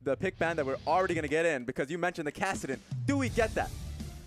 the pick ban that we're already going to get in, because you mentioned the Kassadin. Do we get that?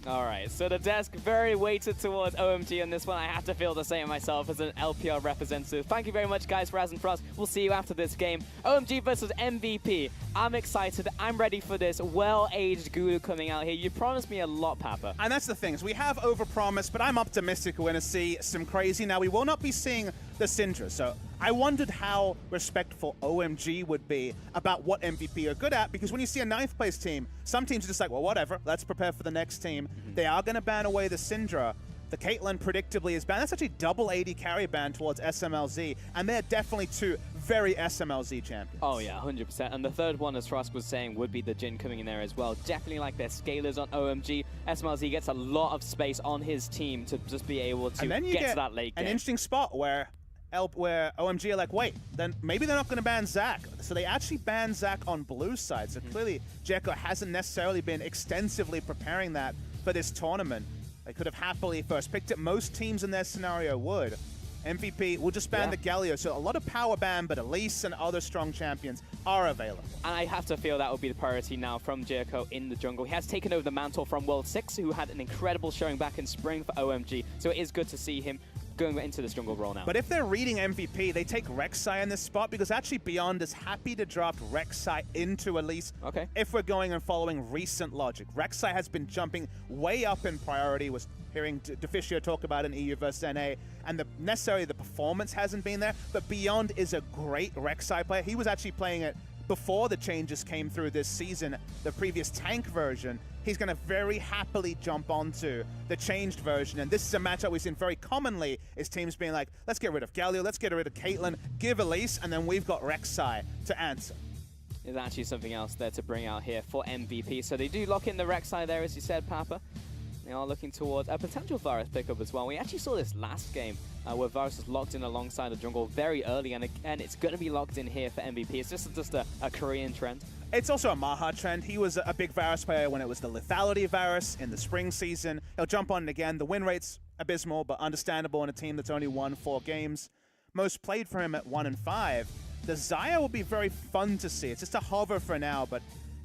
All right, so the desk very weighted towards OMG on this one. I have to feel the same myself as an LPL representative. Thank you very much, guys, for Raz and Frost. We'll see you after this game. OMG versus MVP. I'm excited. I'm ready for this well-aged Guru coming out here. You promised me a lot, Papa. And that's the thing, is we have overpromised, but I'm optimistic we're going to see some crazy. Now, we will not be seeing the Syndra, so I wondered how respectful OMG would be about what MVP are good at, because when you see a 9th place team, some teams are just like, well, whatever, let's prepare for the next team. They are going to ban away the Syndra. The Caitlyn predictably is banned. That's actually double AD carry ban towards SMLZ, and they're definitely two very SMLZ champions. Oh yeah, 100%. And the third one, as Frost was saying, would be the Jhin coming in there as well. Definitely like their scalers on OMG. SMLZ gets a lot of space on his team to just be able to get to that late game. An interesting spot where OMG are like, wait, then maybe they're not going to ban Zac. So they actually ban Zac on blue side. So clearly, Jekko hasn't necessarily been extensively preparing that for this tournament. They could have happily first picked it. Most teams in their scenario would. MVP will just ban the Galio. So a lot of power ban, but Elise and other strong champions are available. And I have to feel that would be the priority now from Jericho in the jungle. He has taken over the mantle from World 6, who had an incredible showing back in spring for OMG. So it is good to see him going into this jungle role now. But if they're reading MVP, they take Rek'Sai in this spot, because actually Beyond is happy to draft Rek'Sai into Elise. Okay. If we're going and following recent logic. Rek'Sai has been jumping way up in priority. Was hearing Deficio talk about in EU versus NA, and necessarily the performance hasn't been there, but Beyond is a great Rek'Sai player. He was actually playing it before the changes came through this season, the previous tank version. He's going to very happily jump onto the changed version, and this is a matchup we've seen very commonly, is teams being like, let's get rid of Galio, let's get rid of Caitlyn, give Elise, and then we've got Rek'Sai to answer. There's actually something else there to bring out here for MVP. So they do lock in the Rek'Sai there, as you said, Papa. They are looking towards a potential Varus pickup as well. We actually saw this last game where Varus was locked in alongside the jungle very early, and it's going to be locked in here for MVP. It's just a Korean trend. It's also a Maha trend. He was a big Varus player when it was the lethality Varus in the spring season. He'll jump on it again. The win rate's abysmal, but understandable in a team that's only won 4 games. Most played for him at 1 and 5. The Xayah will be very fun to see. It's just a hover for now, but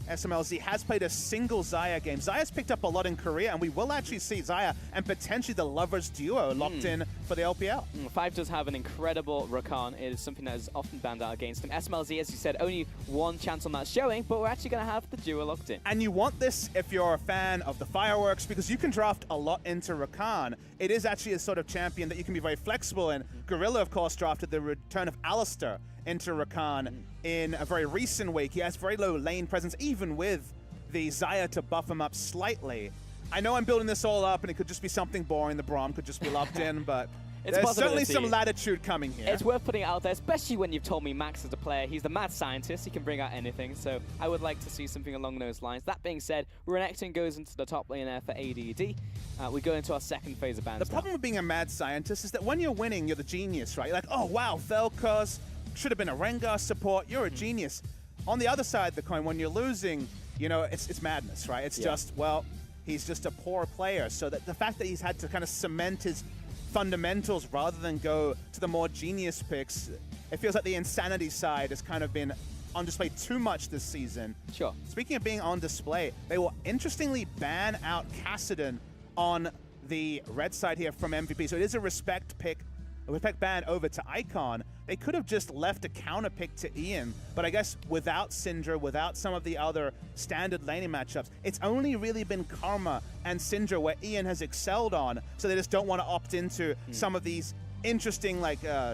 SMLZ has played a single Xayah game. Xayah's picked up a lot in Korea, and we will actually see Xayah and potentially the Lovers duo locked in for the LPL. 5 does have an incredible Rakan. It is something that is often banned out against him. SMLZ, as you said, only 1 chance on that showing, but we're actually going to have the duo locked in. And you want this if you're a fan of the fireworks, because you can draft a lot into Rakan. It is actually a sort of champion that you can be very flexible in. Gorilla, of course, drafted the return of Alistair into Rakan in a very recent week. He has very low lane presence, even with the Xayah to buff him up slightly. I know I'm building this all up, and it could just be something boring. The Braum could just be locked in, but there's certainly some latitude coming here. It's worth putting it out there, especially when you've told me Max is a player. He's the mad scientist. He can bring out anything, so I would like to see something along those lines. That being said, Renekton goes into the top lane there for ADD. We go into our second phase of bans. The problem with being a mad scientist is that when you're winning, you're the genius, right? You're like, oh, wow, Vel'Koz should have been a Rengar support. You're a genius. On the other side of the coin, when you're losing, you know, it's madness, right? It's just, well, he's just a poor player. So that the fact that he's had to kind of cement his fundamentals rather than go to the more genius picks, it feels like the insanity side has kind of been on display too much this season. Sure. Speaking of being on display, they will interestingly ban out Kassadin on the red side here from MVP. So it is a respect pick. A respect ban over to Icon. They could have just left a counter pick to Ian, but I guess without Syndra, without some of the other standard laning matchups, it's only really been Karma and Syndra where Ian has excelled on, so they just don't want to opt into some of these interesting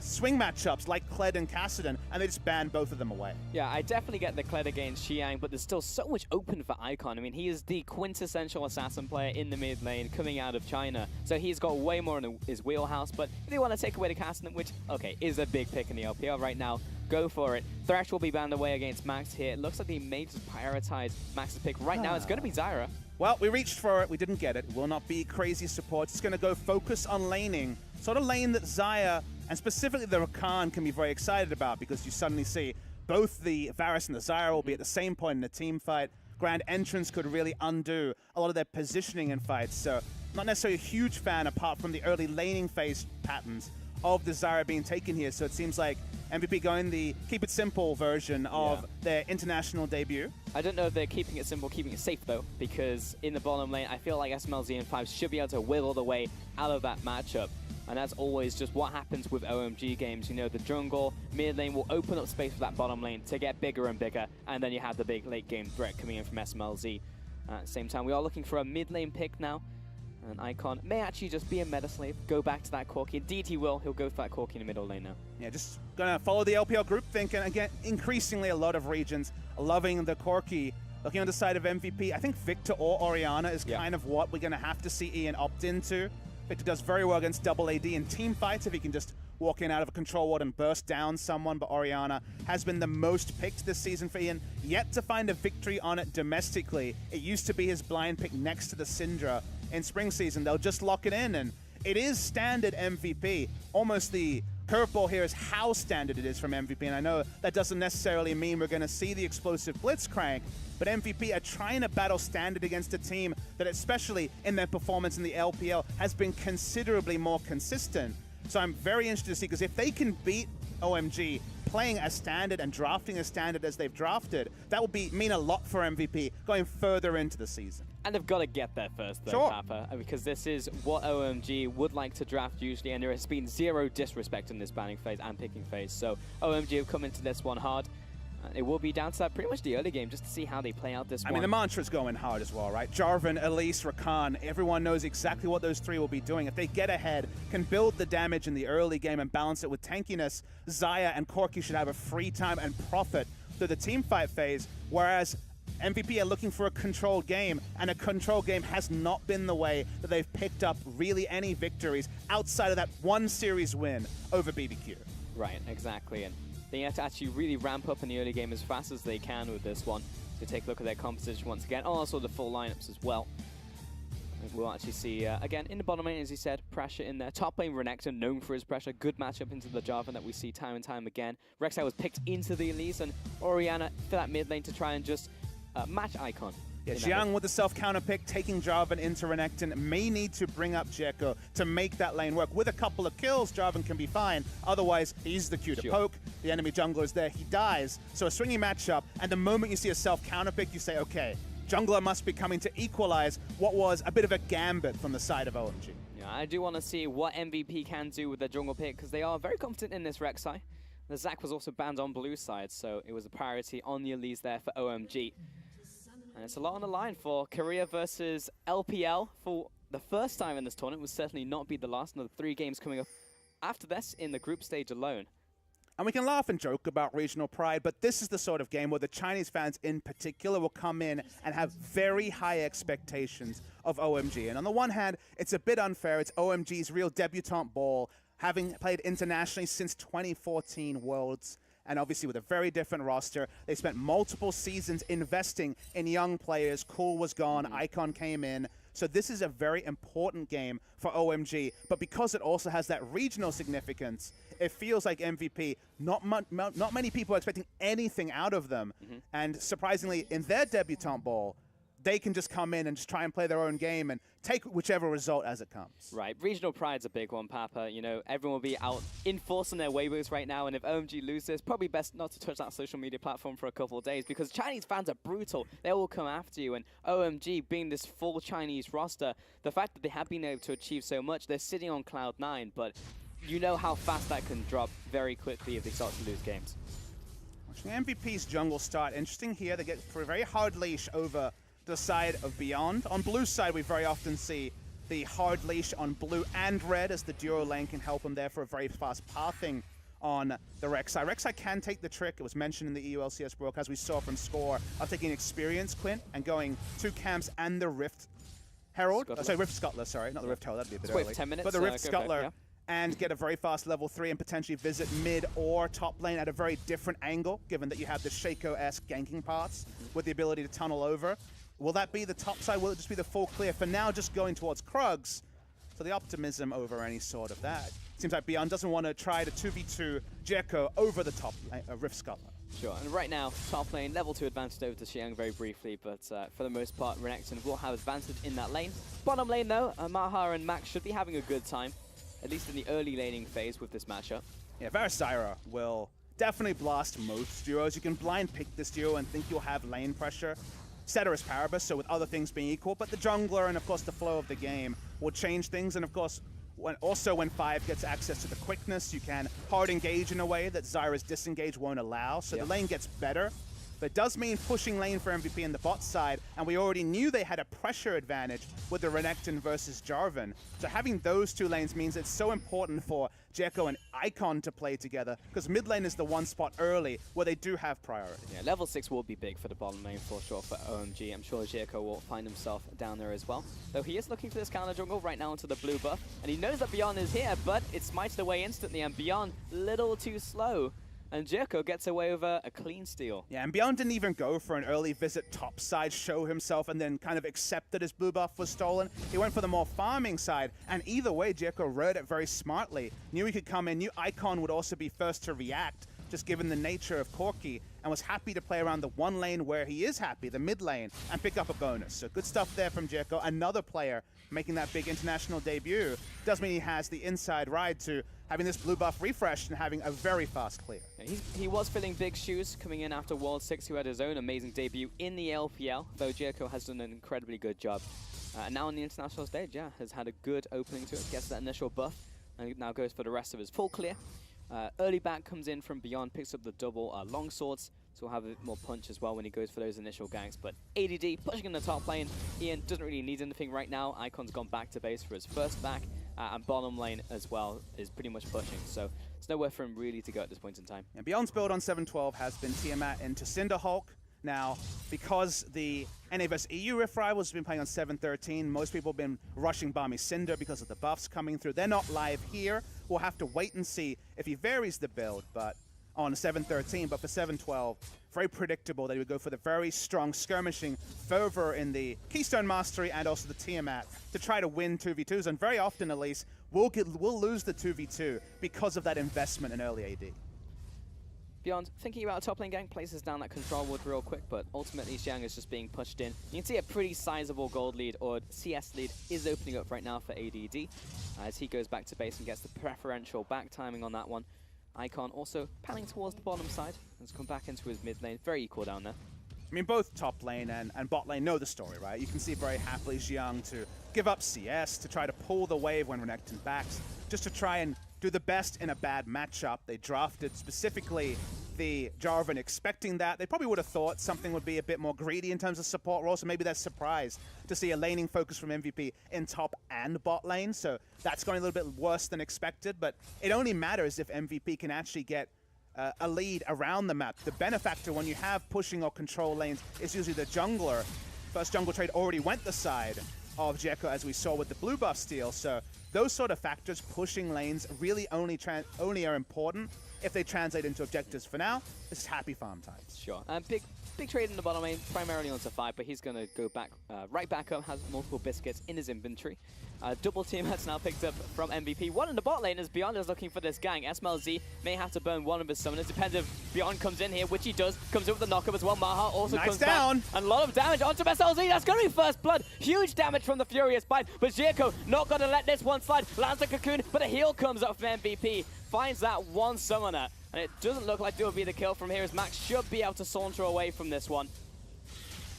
swing matchups like Kled and Kassadin, and they just ban both of them away. Yeah, I definitely get the Kled against Xiang, but there's still so much open for Icon. I mean, he is the quintessential assassin player in the mid lane coming out of China, so he's got way more in his wheelhouse, but if they want to take away the Kassadin, which, okay, is a big pick in the LPL right now, go for it. Thresh will be banned away against Max here. It looks like they may just prioritize Max's pick. Right now, it's going to be Zyra. Well, we reached for it. We didn't get it. It will not be crazy support. It's going to go focus on laning. Sort of lane that Xayah, and specifically the Rakan, can be very excited about, because you suddenly see both the Varus and the Zyra will be at the same point in a team fight. Grand Entrance could really undo a lot of their positioning in fights. So not necessarily a huge fan apart from the early laning phase patterns of the Zyra being taken here. So it seems like MVP going the keep it simple version of their international debut. I don't know if they're keeping it simple, keeping it safe though, because in the bottom lane, I feel like SMLZ and 5 should be able to wiggle the way out of that matchup. And that's always just what happens with OMG games. You know, the jungle, mid lane will open up space for that bottom lane to get bigger and bigger, and then you have the big late game threat coming in from SMLZ. At the same time, we are looking for a mid lane pick now. And Icon may actually just be a meta slave, go back to that Corki. Indeed he will, he'll go for that Corki in the middle lane now. Yeah, just gonna follow the LPL group thinking. Again, increasingly a lot of regions loving the Corki. Looking on the side of MVP, I think Victor or Orianna is kind of what we're gonna have to see Ian opt into. Victor does very well against double AD in team fights if he can just walk in out of a control ward and burst down someone, but Orianna has been the most picked this season for Ian, yet to find a victory on it domestically. It used to be his blind pick next to the Syndra in spring season. They'll just lock it in, and it is standard MVP. Almost the curveball here is how standard it is from MVP, and I know that doesn't necessarily mean we're going to see the explosive blitzcrank, but MVP are trying to battle standard against a team that, especially in their performance in the LPL, has been considerably more consistent. So I'm very interested to see, because if they can beat OMG playing a standard and drafting a standard as they've drafted, that will mean a lot for MVP going further into the season. And they've got to get there first, though, Sure. Papa, because this is what OMG would like to draft usually, and there has been zero disrespect in this banning phase and picking phase. So OMG have come into this one hard. It will be down to that pretty much the early game just to see how they play out this one. I mean, the mantra's going hard as well, right? Jarvan, Elise, Rakan, everyone knows exactly what those three will be doing. If they get ahead, can build the damage in the early game and balance it with tankiness, Xayah and Corki should have a free time and profit through the team fight phase, whereas MVP are looking for a controlled game, and a controlled game has not been the way that they've picked up really any victories outside of that one series win over BBQ. Right, exactly. And they have to actually really ramp up in the early game as fast as they can with this one. To take a look at their composition once again. Also the full lineups as well. And we'll actually see, again, in the bottom lane, as he said, pressure in there. Top lane, Renekton, known for his pressure. Good matchup into the Jarvan that we see time and time again. Rek'Sai was picked into the Elise, and Orianna for that mid lane to try and just match Icon. Yeah, Xiang with the self-counter pick, taking Jarvan into Renekton, may need to bring up Jekko to make that lane work. With a couple of kills, Jarvan can be fine. Otherwise, he uses the Q to poke. The enemy jungler is there, he dies. So a swinging matchup, and the moment you see a self-counter pick, you say, okay, jungler must be coming to equalize what was a bit of a gambit from the side of OMG. Yeah, I do want to see what MVP can do with their jungle pick, because they are very confident in this Rek'Sai. The Zac was also banned on blue side, so it was a priority on the Elise there for OMG. And it's a lot on the line for Korea versus LPL for the first time in this tournament. Will certainly not be the last. Another 3 games coming up after this in the group stage alone. And we can laugh and joke about regional pride, but this is the sort of game where the Chinese fans in particular will come in and have very high expectations of OMG. And on the one hand, it's a bit unfair. It's OMG's real debutante ball, having played internationally since 2014 Worlds. And obviously with a very different roster. They spent multiple seasons investing in young players. Cool was gone, Icon came in. So this is a very important game for OMG. But because it also has that regional significance, it feels like MVP, not many people are expecting anything out of them. And surprisingly, in their debutante ball, they can just come in and just try and play their own game and take whichever result as it comes. Right, regional pride's a big one, Papa. You know, everyone will be out enforcing their Weibos right now, and if OMG loses, probably best not to touch that social media platform for a couple of days, because Chinese fans are brutal. They will come after you, and OMG being this full Chinese roster, the fact that they have been able to achieve so much, they're sitting on cloud 9, but you know how fast that can drop very quickly if they start to lose games. Watching MVP's jungle start, interesting here. They get for a very hard leash over the side of Beyond. On blue side, we very often see the hard leash on blue and red, as the duo lane can help them there for a very fast pathing on the Rek'Sai. Rek'Sai can take the trick. It was mentioned in the EULCS broadcast, we saw from Score, of taking experience, Quint, and going 2 camps and the Rift Herald. Oh, sorry, Rift Scuttler, sorry, not the Rift Herald, that'd be a bit early. Wait 10 minutes. But the Rift Scuttler, and get a very fast level 3 and potentially visit mid or top lane at a very different angle, given that you have the Shaco-esque ganking paths with the ability to tunnel over. Will that be the top side? Will it just be the full clear? For now, just going towards Krugs. So the optimism over any sort of that. Seems like Beyond doesn't want to try to 2v2 Jekko over the top Rift Scuttler. Sure, and right now, top lane, level 2 advantage over to Xiang very briefly, but for the most part, Renekton will have advantage in that lane. Bottom lane though, Maha and Max should be having a good time. at least in the early laning phase with this matchup. Yeah, Varus-Zyra will definitely blast most duos. You can blind pick this duo and think you'll have lane pressure. Ceteris paribus, so with other things being equal, but the jungler and of course the flow of the game will change things, and of course when 5 gets access to the quickness, you can hard engage in a way that Zyra's disengage won't allow, so the lane gets better. But it does mean pushing lane for MVP in the bot side, and we already knew they had a pressure advantage with the Renekton versus Jarvan. So having those two lanes means it's so important for Jericho and Icon to play together, because mid lane is the one spot early where they do have priority. Yeah, level 6 will be big for the bottom lane for sure for OMG. I'm sure Jericho will find himself down there as well. Though he is looking for this counter jungle right now into the blue buff, and he knows that Beyond is here, but it's smited away instantly, and Beyond little too slow. And Jericho gets away with a clean steal. Yeah, and Beyond didn't even go for an early visit topside, show himself, and then kind of accept that his blue buff was stolen. He went for the more farming side, and either way, Jericho read it very smartly. Knew he could come in, knew Icon would also be first to react, just given the nature of Corki, and was happy to play around the one lane where he is happy, the mid lane, and pick up a bonus. So good stuff there from Jericho. Another player making that big international debut. Does mean he has the inside ride to having this blue buff refreshed and having a very fast clear. He was filling big shoes coming in after World 6, who had his own amazing debut in the LPL, though Jericho has done an incredibly good job. And now on the international stage, yeah, has had a good opening to it, gets that initial buff, and now goes for the rest of his full clear. Early back comes in from Beyond, picks up the double long swords, so we'll have a bit more punch as well when he goes for those initial ganks. But ADD pushing in the top lane. Ian doesn't really need anything right now. Icon's gone back to base for his first back, and bottom lane as well is pretty much pushing. So it's nowhere for him really to go at this point in time. And Beyond's build on 7-12 has been Tiamat into Cinderhulk. Now, because the NA vs EU Rift Rivals have been playing on 7-13, most people have been rushing Barmy Cinder because of the buffs coming through. They're not live here. We'll have to wait and see if he varies the build, but on 7-13, but for 7-12, very predictable that he would go for the very strong skirmishing fervor in the Keystone Mastery and also the Tiamat to try to win 2v2s, and very often at least, we'll lose the 2v2 because of that investment in early AD. Beyond, thinking about a top lane gank, places down that control wood real quick, but ultimately Xiang is just being pushed in. You can see a pretty sizable gold lead, or CS lead, is opening up right now for ADD, as he goes back to base and gets the preferential back timing on that one. Icon also panning towards the bottom side, has come back into his mid lane, very equal down there. I mean, both top lane and bot lane know the story, right? You can see very happily Xiang to give up CS, to try to pull the wave when Renekton backs, just to try and do the best in a bad matchup. They drafted specifically the Jarvan expecting that. They probably would have thought something would be a bit more greedy in terms of support role, so maybe they're surprised to see a laning focus from MVP in top and bot lane, so that's going a little bit worse than expected, but it only matters if MVP can actually get a lead around the map. The benefactor when you have pushing or control lanes is usually the jungler. First jungle trade already went the side of Jekko, as we saw with the blue buff steal, so those sort of factors, pushing lanes, really only are important if they translate into objectives. For now, this is happy farm time. Sure. Big trade in the bottom lane, primarily onto 5, but he's going to go back right back up, has multiple biscuits in his inventory. Double team has now picked up from MVP. One in the bot lane as Beyond is looking for this gang. SMLZ may have to burn one of his summoners. Depends if Beyond comes in here, which he does. Comes in with the knockup as well. Maha also comes down. back. And a lot of damage onto SLZ. That's going to be first blood. Huge damage from the Furious Bite. But Jericho not going to let this one slide. Lands the cocoon, but a heal comes up from MVP. Finds that one summoner. And it doesn't look like it will be the kill from here, as Max should be able to saunter away from this one.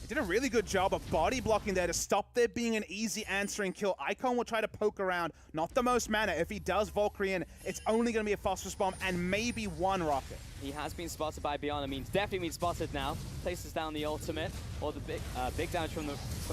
Did a really good job of body blocking there to stop there being an easy answering kill. Icon will try to poke around, not the most mana. If he does Valkyrie in, it's only going to be a phosphorus bomb and maybe one rocket. He has been spotted by Beyond. I mean, definitely been spotted now. Places down the ultimate, or the big damage from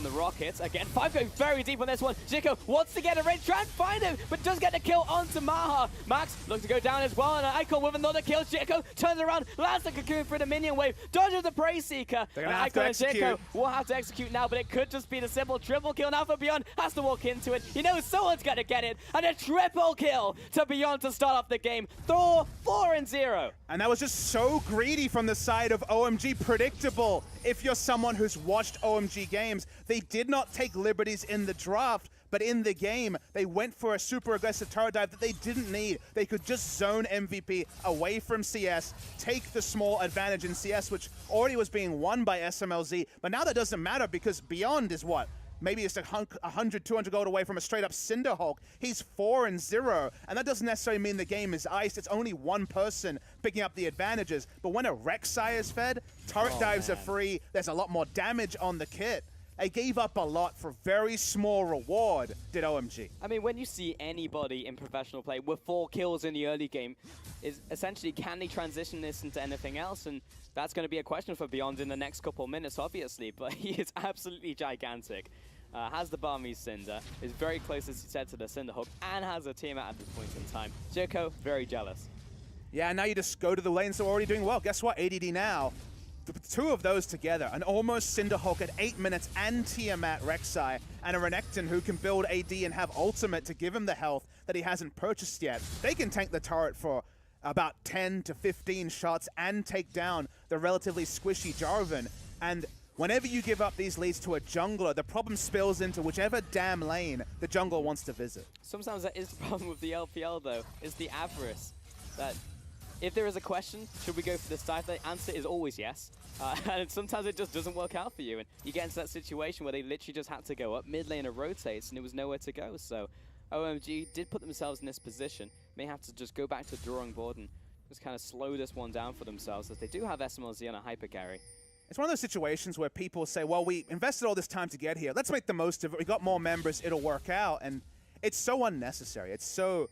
the rockets. Again, 5 going very deep on this one. Zico wants to get a red, try and find him, but does get the kill onto Maha. Max looks to go down as well, and Icon with another kill. Zico turns around, lands the cocoon for the minion wave, dodges the Prey Seeker. They're gonna have to execute. Zico will have to execute now, but it could just be the simple triple kill now for Beyond. Has to walk into it. He knows someone's gonna get it, and a triple kill to Beyond to start off the game. Thor 4-0. And that was just so greedy from the side of OMG. Predictable. If you're someone who's watched OMG games, they did not take liberties in the draft, but in the game, they went for a super aggressive turret dive that they didn't need. They could just zone MVP away from CS, take the small advantage in CS, which already was being won by SMLZ, but now that doesn't matter because Beyond is what? maybe it's 100, 200 gold away from a straight up Cinderhulk. He's 4-0, and that doesn't necessarily mean the game is iced. It's only one person picking up the advantages. But when a Rek'Sai is fed, turret dives are free. There's a lot more damage on the kit. They gave up a lot for very small reward, did OMG. I mean, when you see anybody in professional play with 4 kills in the early game, is essentially, can they transition this into anything else? And that's going to be a question for Beyond in the next couple of minutes, obviously. But he is absolutely gigantic. Has the Barmies Cinder, is very close, as you said, to the Cinderhulk, and has a teammate at this point in time. Jericho, very jealous. Yeah, now you just go to the lanes that are already doing well. Guess what? ADD now. The two of those together, an almost Cinderhulk at 8 minutes and Tiamat Rek'Sai, and a Renekton who can build AD and have ultimate to give him the health that he hasn't purchased yet. They can tank the turret for about 10 to 15 shots and take down the relatively squishy Jarvan. And whenever you give up these leads to a jungler, the problem spills into whichever damn lane the jungle wants to visit. Sometimes that is the problem with the LPL, though, is the avarice. That if there is a question, should we go for this dive? The answer is always yes. And sometimes it just doesn't work out for you. And you get into that situation where they literally just had to go up, mid laner rotates, and it was nowhere to go. So OMG did put themselves in this position. May have to just go back to the drawing board and just kind of slow this one down for themselves, as they do have SMLZ on a hyper carry. It's one of those situations where people say, well, we invested all this time to get here. Let's make the most of it. We got more members. It'll work out. And it's so unnecessary. It's so...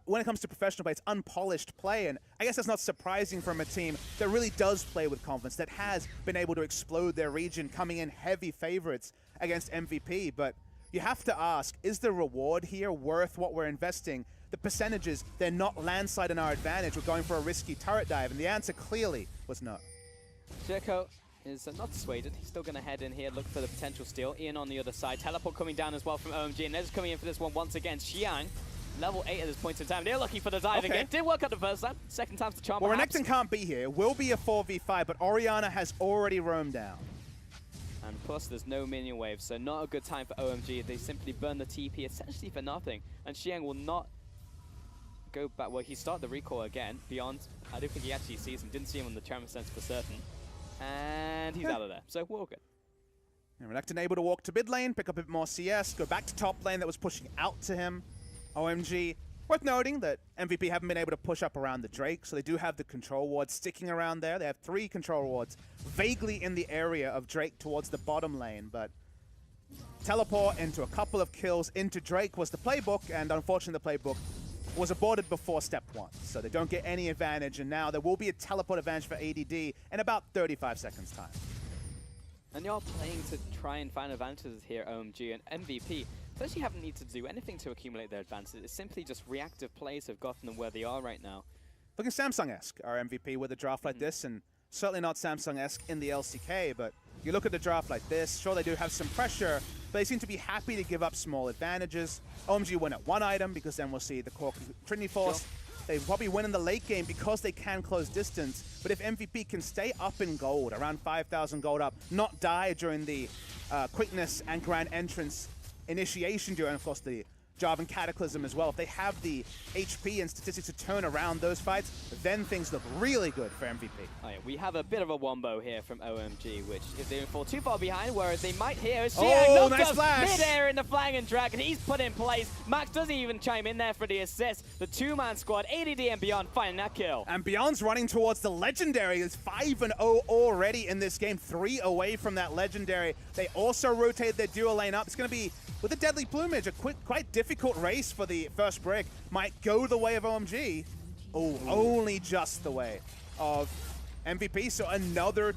when it comes to professional play, it's unpolished play, and I guess that's not surprising from a team that really does play with confidence, that has been able to explode their region, coming in heavy favorites against MVP. But you have to ask, is the reward here worth what we're investing? The percentages, they're not landslide in our advantage. We're going for a risky turret dive, and the answer clearly was no. Jericho is not dissuaded. He's still going to head in here, look for the potential steal. Ian on the other side. Teleport coming down as well from OMG, and they're just coming in for this one once again. Xiang, level 8 at this point in time. They're looking for the dive again. Did work out the first time. Second time's the charm. Well, Renekton can't be here. It will be a 4v5, but Orianna has already roamed down. And plus, there's no minion wave, so not a good time for OMG. They simply burn the TP essentially for nothing. And Xiang will not go back. Well, he started the recall again. Beyond, I don't think he actually sees him. Didn't see him on the Tremor Sense for certain. And he's out of there. So we're all good. And Renekton able to walk to mid lane, pick up a bit more CS, go back to top lane that was pushing out to him. OMG. Worth noting that MVP haven't been able to push up around the Drake, so they do have the control wards sticking around there. They have 3 control wards vaguely in the area of Drake towards the bottom lane, but teleport into a couple of kills into Drake was the playbook, and unfortunately the playbook was aborted before step 1, so they don't get any advantage, and now there will be a teleport advantage for ADD in about 35 seconds time. And you're playing to try and find advantages here, OMG, and MVP. They actually haven't needed to do anything to accumulate their advances. It's simply just reactive plays have gotten them where they are right now. Looking Samsung-esque, our MVP with a draft like this, and certainly not Samsung-esque in the LCK, but you look at the draft like this, sure they do have some pressure, but they seem to be happy to give up small advantages. OMG win at 1 item, because then we'll see the core Trinity Force. Sure. They probably win in the late game because they can close distance, but if MVP can stay up in gold, around 5,000 gold up, not die during the quickness and grand entrance initiation during, of course, the Jarvan Cataclysm as well. If they have the HP and statistics to turn around those fights, then things look really good for MVP. Oh yeah, we have a bit of a wombo here from OMG, which if they don't fall too far behind, whereas they might here. Oh, nice flash! Mid-air in the Flying Dragon, he's put in place. Max doesn't even chime in there for the assist. The 2-man squad, ADD and Beyond, finding that kill. And Beyond's running towards the Legendary. It's 5-0 already in this game, 3 away from that Legendary. They also rotated their dual lane up. It's going to be, with a Deadly Plumage, a quite difficult race for the first brick. Might go the way of OMG. Oh, only just the way of MVP. So another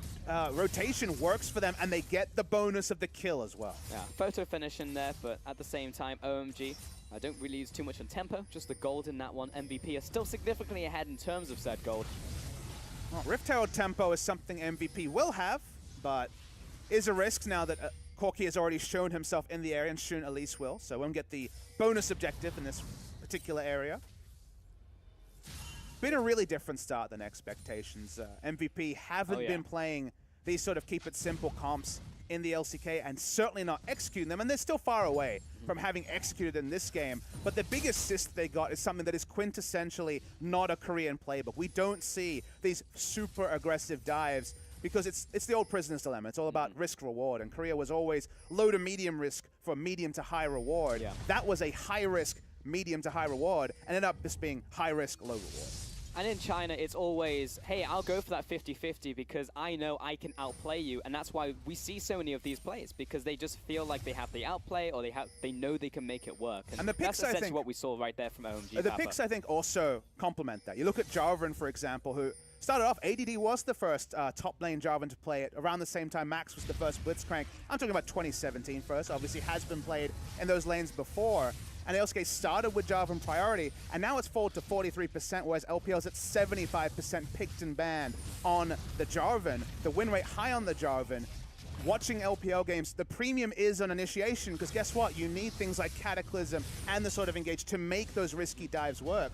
rotation works for them, and they get the bonus of the kill as well. Yeah, photo finish in there, but at the same time, OMG, I don't really use too much on tempo, just the gold in that one. MVP are still significantly ahead in terms of said gold. Well, Rift Herald tempo is something MVP will have, but is a risk now that Corki has already shown himself in the area, and soon Elise will, so won't get the bonus objective in this particular area. Been a really different start than expectations. MVP haven't been playing these sort of keep it simple comps in the LCK, and certainly not executing them, and they're still far away from having executed in this game. But the big assist they got is something that is quintessentially not a Korean playbook. We don't see these super aggressive dives because it's the old prisoner's dilemma. It's all about risk-reward, and Korea was always low to medium risk for medium to high reward. Yeah. That was a high risk, medium to high reward, and ended up just being high risk, low reward. And in China, it's always, hey, I'll go for that 50-50 because I know I can outplay you. And that's why we see so many of these plays, because they just feel like they have the outplay, or they know they can make it work. And the picks, that's essentially what we saw right there from OMG. The picks, I think, also complement that. You look at Jarvan, for example, who started off, ADD was the first top lane Jarvan to play it. Around the same time, Max was the first Blitzcrank. I'm talking about 2017 first. Obviously, has been played in those lanes before. And LCK started with Jarvan priority, and now it's fallen to 43%, whereas LPL's at 75% picked and banned on the Jarvan. The win rate high on the Jarvan. Watching LPL games, the premium is on initiation, because guess what? You need things like Cataclysm and the sort of engage to make those risky dives work.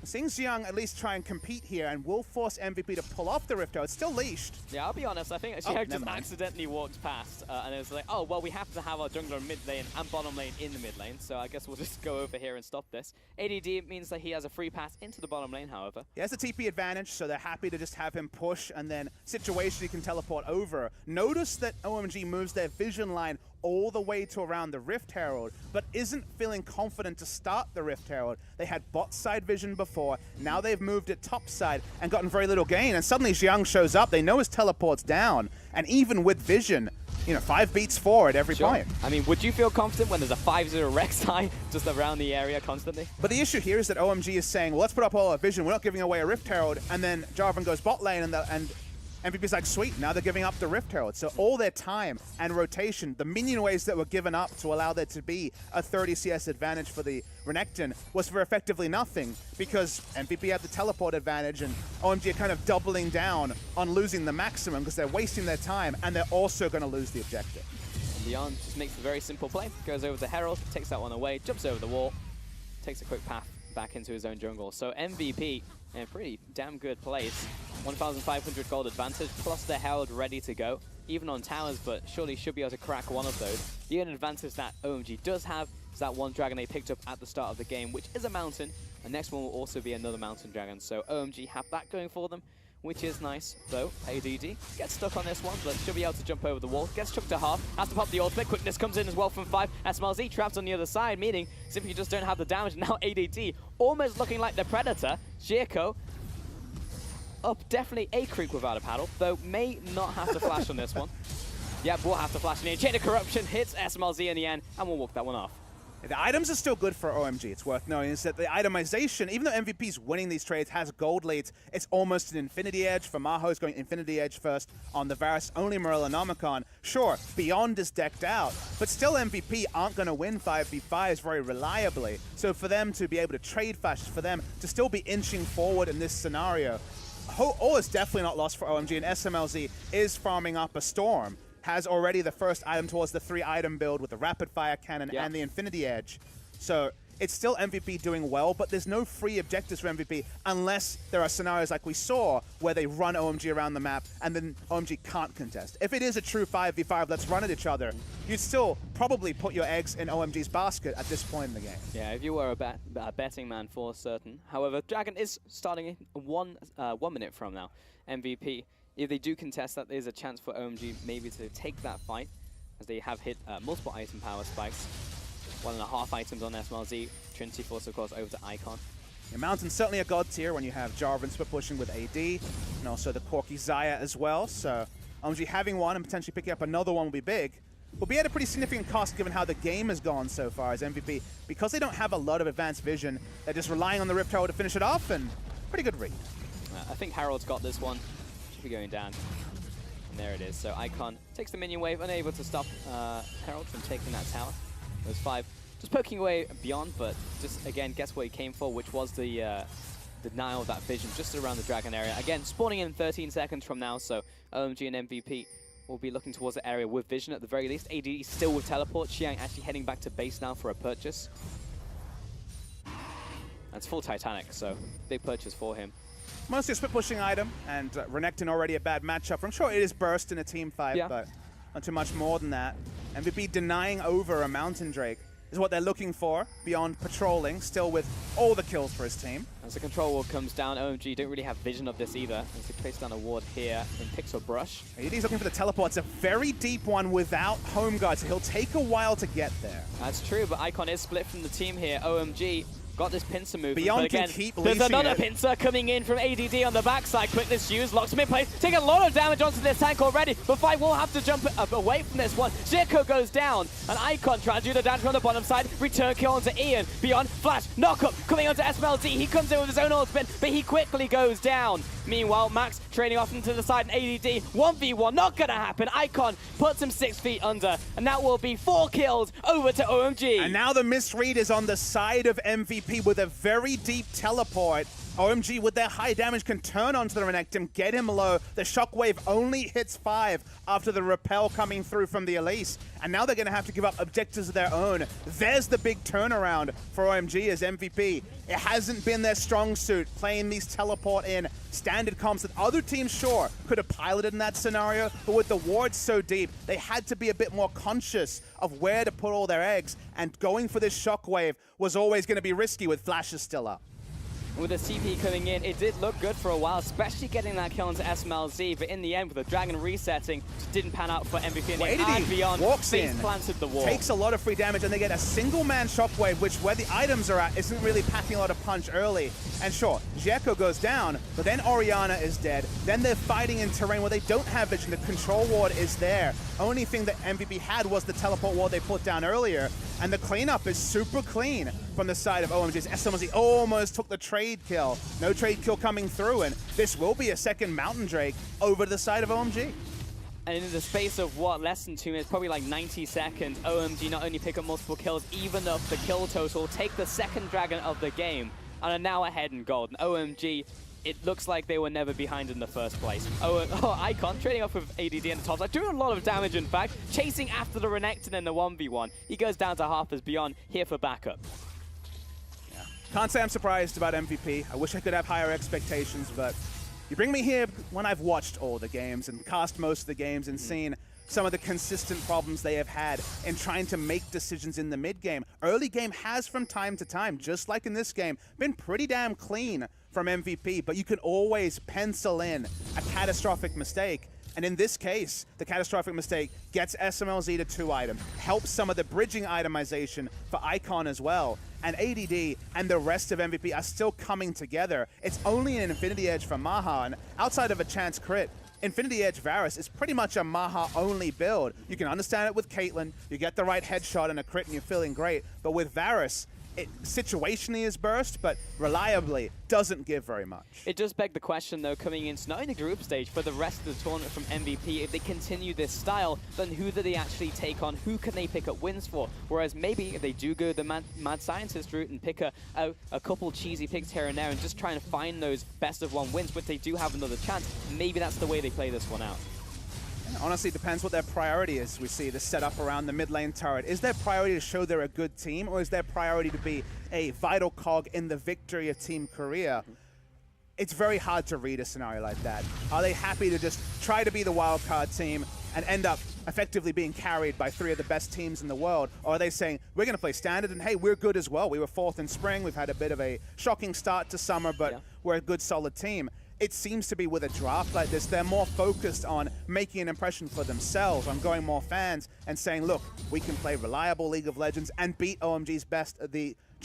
Seeing Xiang at least try and compete here and will force MVP to pull off the Rift Tower. It's still leashed. Yeah, I'll be honest, I think Xiang just accidentally walked past, and it was like, oh, well, we have to have our jungler mid lane and bottom lane in the mid lane, so I guess we'll just go over here and stop this. ADD means that he has a free pass into the bottom lane, however. He has the TP advantage, so they're happy to just have him push, and then situation he can teleport over. Notice that OMG moves their vision line all the way to around the Rift Herald, but isn't feeling confident to start the Rift Herald. They had bot side vision before, now they've moved it top side and gotten very little gain, and suddenly Xiang shows up, they know his teleport's down, and even with vision, you know, 5 beats forward every point. I mean, would you feel confident when there's a 5-0 Rek'Sai just around the area constantly? But the issue here is that OMG is saying, well, let's put up all our vision, we're not giving away a Rift Herald, and then Jarvan goes bot lane, and MVP's like, sweet, now they're giving up the Rift Herald. So all their time and rotation, the minion waves that were given up to allow there to be a 30 CS advantage for the Renekton was for effectively nothing, because MVP had the teleport advantage and OMG are kind of doubling down on losing the maximum because they're wasting their time, and they're also going to lose the objective. And Beyond just makes a very simple play, goes over the Herald, takes that one away, jumps over the wall, takes a quick path back into his own jungle. So MVP in a pretty damn good place. 1,500 gold advantage, plus the Herald ready to go, even on towers, but surely should be able to crack one of those. The only advantage that OMG does have is that one dragon they picked up at the start of the game, which is a mountain, and next one will also be another mountain dragon. So OMG have that going for them, which is nice, though. ADD gets stuck on this one, but should be able to jump over the wall. Gets chucked to half, has to pop the ultimate. Quickness comes in as well from 5. SMLZ trapped on the other side, meaning simply just don't have the damage. Now ADD almost looking like the Predator. Shirko up definitely a creep without a paddle, though may not have to flash on this one. Yeah, will have to flash in the end. Chain of Corruption hits SMLZ in the end, and we'll walk that one off. The items are still good for OMG, it's worth knowing, is that the itemization, even though MVP's winning these trades, has gold leads, it's almost an Infinity Edge. For Maho's going Infinity Edge first on the Varus, only Morellonomicon. Sure, Beyond is decked out, but still MVP aren't going to win 5v5s very reliably. So for them to be able to trade fast, for them to still be inching forward in this scenario, all is definitely not lost for OMG, and SMLZ is farming up a Storm. Has already the first item towards the 3-item build with the Rapid Fire Cannon and the Infinity Edge. So it's still MVP doing well, but there's no free objectives for MVP unless there are scenarios like we saw where they run OMG around the map and then OMG can't contest. If it is a true 5v5, let's run at each other, you'd still probably put your eggs in OMG's basket at this point in the game. Yeah, if you were a betting man for certain. However, Dragon is starting 1 minute from now. MVP, if they do contest that, there's a chance for OMG maybe to take that fight, as they have hit multiple item power spikes. 1.5 items on SMLZ. Trinity Force, of course, over to Icon. Yeah, Mountain's certainly a god tier when you have Jarvan split pushing with AD, and also the Corki Xayah as well. So OMG having one and potentially picking up another one will be big. Will be at a pretty significant cost given how the game has gone so far as MVP. Because they don't have a lot of advanced vision, they're just relying on the Rift Herald to finish it off, and pretty good read. I think Harold's got this one. Should be going down. And there it is. So Icon takes the minion wave, unable to stop Herald from taking that tower. There's 5. Just poking away Beyond, but just, again, guess what he came for, which was the denial of that vision just around the Dragon area. Again, spawning in 13 seconds from now, so OMG and MVP will be looking towards the area with vision at the very least. AD still with teleport. Xiang actually heading back to base now for a purchase. That's full Titanic, so big purchase for him. Mostly a split pushing item, and Renekton already a bad matchup. I'm sure it is burst in a team fight, but not too much more than that. MVP denying over a Mountain Drake. is what they're looking for beyond patrolling, still with all the kills for his team. As the control ward comes down, OMG don't really have vision of this either. As they place down a ward here in Pixel Brush. AD's looking for the teleport. It's a very deep one without home guard, so he'll take a while to get there. That's true, but Icon is split from the team here. OMG got this pincer move. Beyond but again, can keep there's another it. pincer coming in from ADD on the backside. Quickness used, locks him in place. Take a lot of damage onto this tank already, but Five will have to jump away from this one. Zirko goes down, and Icon tries to do the damage on the bottom side. Return kill onto Ian. Beyond, flash, knock-up, coming onto SMLZ. He comes in with his own ultimate, but he quickly goes down. Meanwhile, Max trailing off into the side, and ADD, 1v1, not gonna happen. Icon puts him 6 feet under, and that will be 4 kills over to OMG. And now the misread is on the side of MVP with a very deep teleport. OMG with their high damage can turn onto the Renekton, get him low. The shockwave only hits 5 after the repel coming through from the Elise. And now they're going to have to give up objectives of their own. There's the big turnaround for OMG as MVP. It hasn't been their strong suit, playing these teleport in standard comps that other teams, sure, could have piloted in that scenario. But with the wards so deep, they had to be a bit more conscious of where to put all their eggs. And going for this shockwave was always going to be risky with flashes still up. With the CP coming in, it did look good for a while, especially getting that kill into SMLZ, but in the end, with the Dragon resetting, just didn't pan out for MVP. And Beyond walks in, planted the wall. Takes a lot of free damage, and they get a single-man shockwave, which where the items are at isn't really packing a lot of punch early. And sure, Zirko goes down, but then Orianna is dead. Then they're fighting in terrain where they don't have vision. The control ward is there. Only thing that MVP had was the teleport ward they put down earlier, and the cleanup is super clean from the side of OMG's. SMLZ almost took the trade kill. No trade kill coming through, and this will be a second Mountain Drake over to the side of OMG. And in the space of, what, less than 2 minutes, probably like 90 seconds, OMG not only pick up multiple kills, even up the kill total, take the second Dragon of the game, and are now ahead in gold. And OMG, it looks like they were never behind in the first place. Icon trading off with ADD in the top side, doing a lot of damage in fact, chasing after the Renekton in the 1v1. He goes down to Harper's Beyond, here for backup. Yeah. Can't say I'm surprised about MVP. I wish I could have higher expectations, but you bring me here when I've watched all the games and cast most of the games and seen some of the consistent problems they have had in trying to make decisions in the mid-game. Early game has from time to time, just like in this game, been pretty damn clean from MVP, but you can always pencil in a catastrophic mistake. And in this case, the catastrophic mistake gets SMLZ to 2 items, helps some of the bridging itemization for Icon as well. And ADD and the rest of MVP are still coming together. It's only an Infinity Edge for Maha, and outside of a chance crit, Infinity Edge Varus is pretty much a Maha-only build. You can understand it with Caitlyn, you get the right headshot and a crit and you're feeling great. But with Varus, it situationally is burst, but reliably doesn't give very much. It does beg the question, though, coming into not only the group stage, but the rest of the tournament from MVP, if they continue this style, then who do they actually take on? Who can they pick up wins for? Whereas maybe if they do go the mad scientist route and pick a couple cheesy picks here and there and just try and find those best-of-1 wins, but they do have another chance, maybe that's the way they play this one out. Honestly, it depends what their priority is. We see the setup around the mid lane turret. Is their priority to show they're a good team, or is their priority to be a vital cog in the victory of Team Korea? It's very hard to read a scenario like that. Are they happy to just try to be the wildcard team and end up effectively being carried by 3 of the best teams in the world? Or are they saying, we're going to play standard, and hey, we're good as well. We were 4th in spring. We've had a bit of a shocking start to summer, but we're a good, solid team. It seems to be with a draft like this, they're more focused on making an impression for themselves, on going more fans and saying, look, we can play reliable League of Legends and beat OMG's best,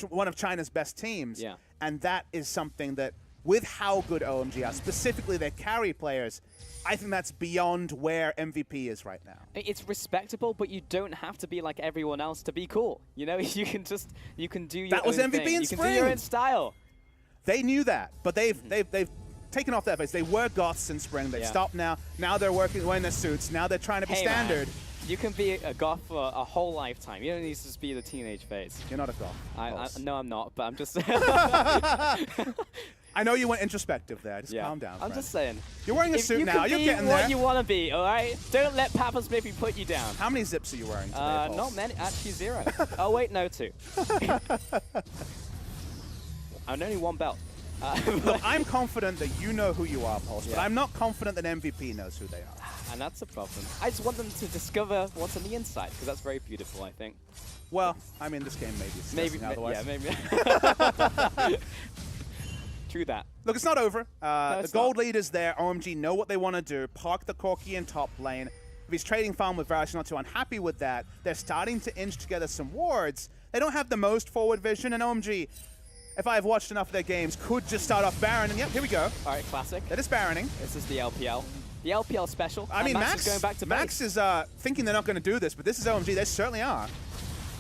one of China's best teams. Yeah. And that is something that, with how good OMG are, specifically their carry players, I think that's beyond where MVP is right now. It's respectable, but you don't have to be like everyone else to be cool. You know, you can do your own thing. That was MVP in spring. spring. You can do your own style. They knew that, but they've taken off that face. They were goths in spring. They stopped now. Now they're wearing their suits. Now they're trying to be standard. Man, you can be a goth for a whole lifetime. You don't need to just be the teenage phase. You're not a goth. No, I'm not, but I'm just saying. I know you went introspective there. Just calm down, I'm just saying. You're wearing a suit now. You're getting there. What you want to be, all right? Don't let Papa Smithy put you down. How many zips are you wearing today, not many. Actually, 0. Oh, wait, no, 2. And only 1 belt. Look, I'm confident that you know who you are, Pulse, but Yeah. I'm not confident that MVP knows who they are. And that's a problem. I just want them to discover what's on the inside, because that's very beautiful, I think. Well, I mean, this game may be Maybe, otherwise. yeah, maybe. True that. Look, it's not over. The it's gold not. leaders there, OMG, know what they want to do. Park the Corki in top lane. If he's trading farm with Varus, not too unhappy with that. They're starting to inch together some wards. They don't have the most forward vision, and OMG, if I've watched enough of their games, could just start off Baron, and yep, here we go. All right, classic. That is Baroning. This is the LPL. The LPL special. I mean, Max is going back to Max base. is thinking they're not going to do this, but this is OMG. They certainly are.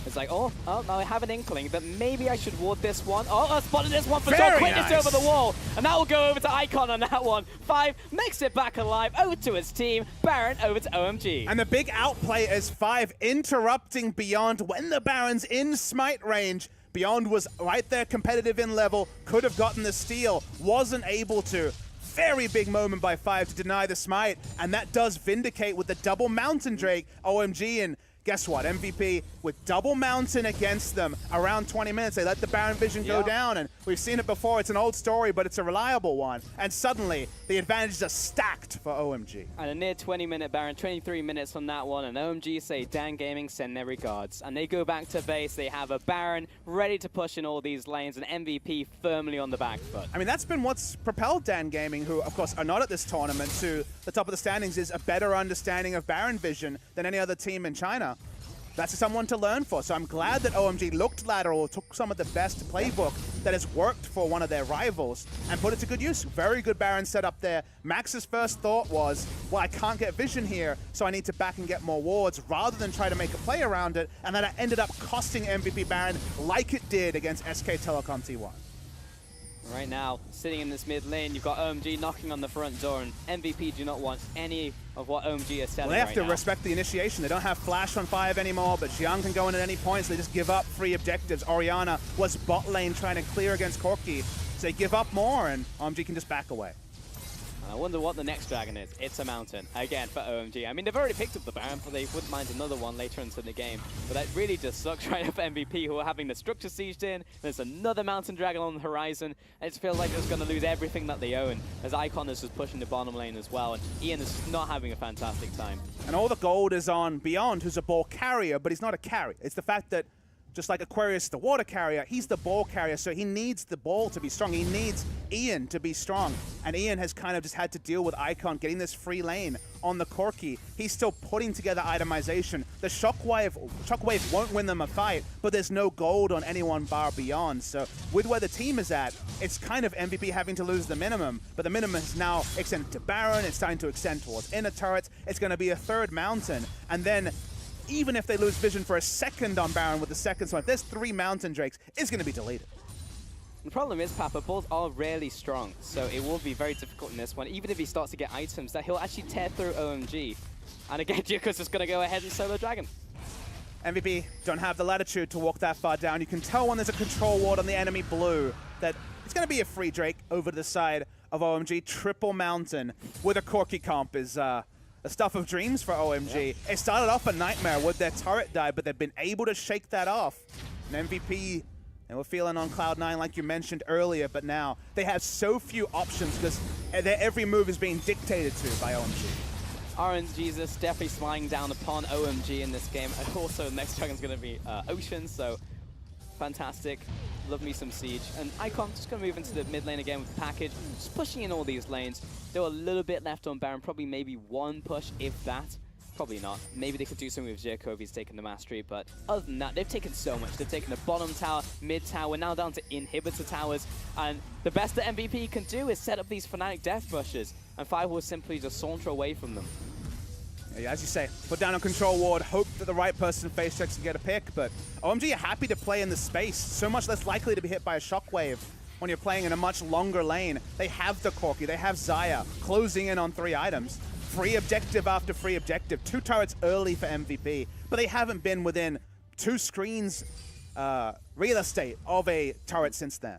It's like, oh, now I have an inkling that maybe I should ward this one. Oh, I spotted this one for Very sure. Quickness nice. over the wall. And that will go over to Icon on that one. 5 makes it back alive. Over to his team. Baron over to OMG. And the big outplay is 5 interrupting Beyond when the Baron's in smite range. Beyond was right there, competitive in level, could have gotten the steal, wasn't able to. Very big moment by 5 to deny the smite, and that does vindicate with the double Mountain Drake. OMG, and guess what? MVP with double Mountain against them. Around 20 minutes, they let the Baron vision go down, and we've seen it before. It's an old story, but it's a reliable one. And suddenly, the advantages are stacked for OMG. And a near 20-minute Baron, 23 minutes from that one, and OMG say Dan Gaming send their regards. And they go back to base. They have a Baron ready to push in all these lanes, and MVP firmly on the back foot. I mean, that's been what's propelled Dan Gaming, who, of course, are not at this tournament, to the top of the standings, is a better understanding of Baron vision than any other team in China. That's someone to learn for. So I'm glad that OMG looked lateral, took some of the best playbook that has worked for one of their rivals, and put it to good use. Very good Baron setup there. Max's first thought was, well, I can't get vision here, so I need to back and get more wards, rather than try to make a play around it, and that ended up costing MVP Baron like it did against SK Telecom T1. Right now, sitting in this mid lane, you've got OMG knocking on the front door, and MVP do not want any of what OMG is selling. Well, they have right to now. respect the initiation. They don't have Flash on 5 anymore, but Xiang can go in at any point, so they just give up free objectives. Orianna was bot lane trying to clear against Corki, so they give up more, and OMG can just back away. And I wonder what the next dragon is. It's a mountain, again, for OMG. I mean, they've already picked up the Baron, but they wouldn't mind another one later into the game. But that really just sucks right up for MVP, who are having the structure sieged in. There's another mountain dragon on the horizon. It feels like they're just going to lose everything that they own, as Icon is just pushing the bottom lane as well, and Ian is not having a fantastic time. And all the gold is on Beyond, who's a ball carrier, but he's not a carry. It's the fact that, just like Aquarius, the water carrier, he's the ball carrier, so he needs the ball to be strong. He needs Ian to be strong. And Ian has kind of just had to deal with Icon getting this free lane on the Corki. He's still putting together itemization. The Shockwave won't win them a fight, but there's no gold on anyone bar Beyond. So with where the team is at, it's kind of MVP having to lose the minimum, but the minimum is now extended to Baron, it's starting to extend towards inner turrets, it's going to be a third mountain, and then even if they lose vision for a second on Baron with the second swipe, there's 3 Mountain Drakes, it's going to be deleted. The problem is, Papa, balls are rarely strong, so it will be very difficult in this one. Even if he starts to get items, that he'll actually tear through OMG. And again, Jiko's just going to go ahead and solo Dragon. MVP don't have the latitude to walk that far down. You can tell when there's a control ward on the enemy blue that it's going to be a free Drake over to the side of OMG. Triple Mountain with a Corki comp is the stuff of dreams for OMG. Yep. It started off a nightmare with their turret die, but they've been able to shake that off. And MVP, they were feeling on Cloud9 like you mentioned earlier, but now they have so few options because their every move is being dictated to by OMG. RNG's is definitely sliding down upon OMG in this game. And also, next dragon's going to be Ocean, so fantastic. Love me some Siege. And Icon just going to move into the mid lane again with Package, just pushing in all these lanes. There were a little bit left on Baron, probably maybe one push, if that. Probably not. Maybe they could do something with Jericho if he's taken the mastery, but other than that, they've taken so much. They've taken the bottom tower, mid tower, we're now down to inhibitor towers, and the best that MVP can do is set up these Fnatic death brushes, and Five will simply just saunter away from them. Yeah, as you say, put down a control ward, hope that the right person face checks to get a pick, but OMG are happy to play in the space, so much less likely to be hit by a shockwave when you're playing in a much longer lane. They have the Corki, they have Xayah, closing in on 3 items. Free objective after free objective. 2 turrets early for MVP, but they haven't been within 2 screens real estate of a turret since then.